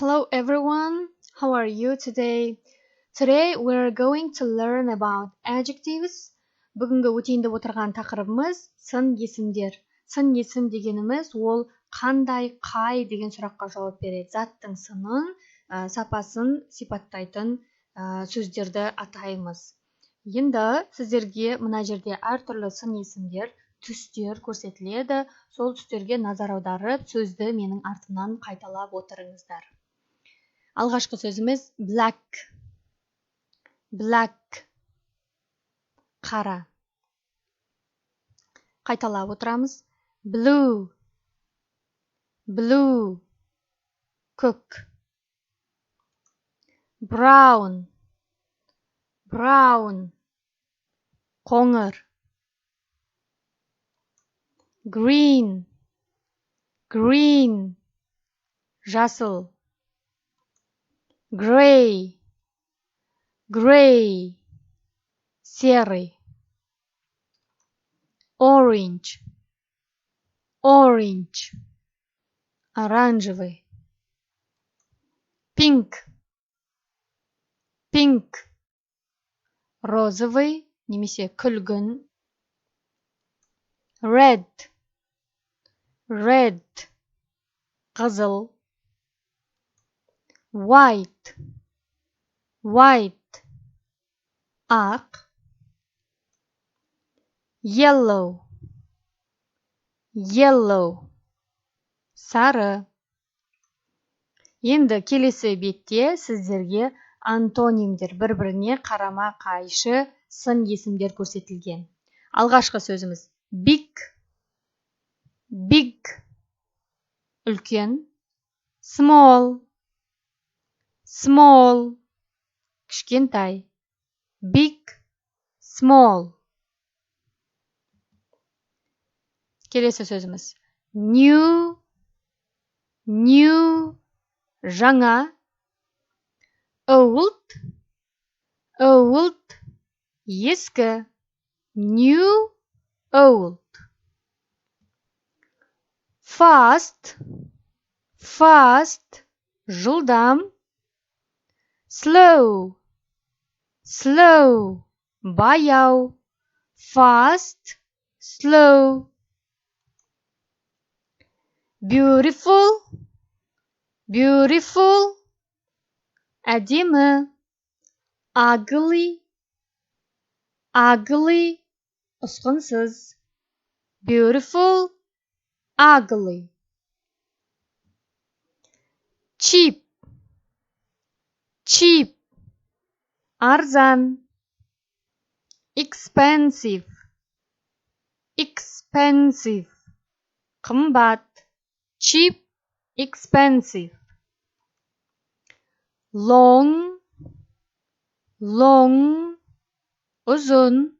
Hello everyone, how are you today? Today we're going to learn about adjectives. Бүгінгі өтейін деп отырған тақырыбымыз сын есімдер. Сын есім дегеніміз ол қандай, қай деген сұраққа жауап береді. Заттың сынын, сапасын сипаттайтын сөздерді атаймыз. Енді сіздерге мына жерде әртүрлі сын есімдер, түстер көрсетіледі. Сол түстерге назар аударып, сөзді менің артымнан қайталап отырыңыздар. Алғашқы сөзіміз black. Black. Қара. Қайталап отырамыз. Blue. Blue. Көк. Brown. Brown. Қоңыр. Green. Green. Жасыл. Gray. Gray. Серый. Orange. Orange. Оранжевый. Pink. Pink. Розовый немесе күлгін. Red. Red. Қызыл. White. White. Ақ. Yellow. Yellow. Сары. Енді келесі бетте сіздерге антонимдер, бір-біріне қарама қайшы сын есімдер көрсетілген. Алғашқы сөзіміз big. Big. Үлкен. Small. Small. Кішкентай. Big. Small. Келесі сөзіміз new. New. Жаңа. Old. Old. Ескі. New. Old. Fast. Fast. Жылдам. Slow. Slow. Баяу. Fast. Slow. Beautiful. Beautiful. Әдемі. Ugly. Ugly. Ұсқынсыз. Beautiful. Ugly. Cheap. Cheap. Арзан. Expensive. Expensive. Қымбат. Cheap. Expensive. Long. Long. Uzun.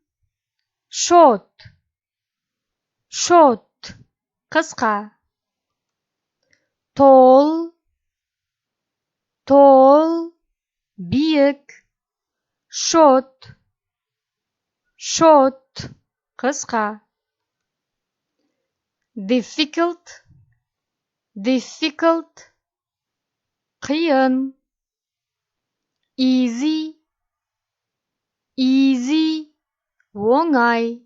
Short. Short. Қысқа. Tall. Tall. Биік. Short. Short. Қысқа. Difficult. Difficult. Қиын. Easy. Easy. Оңай.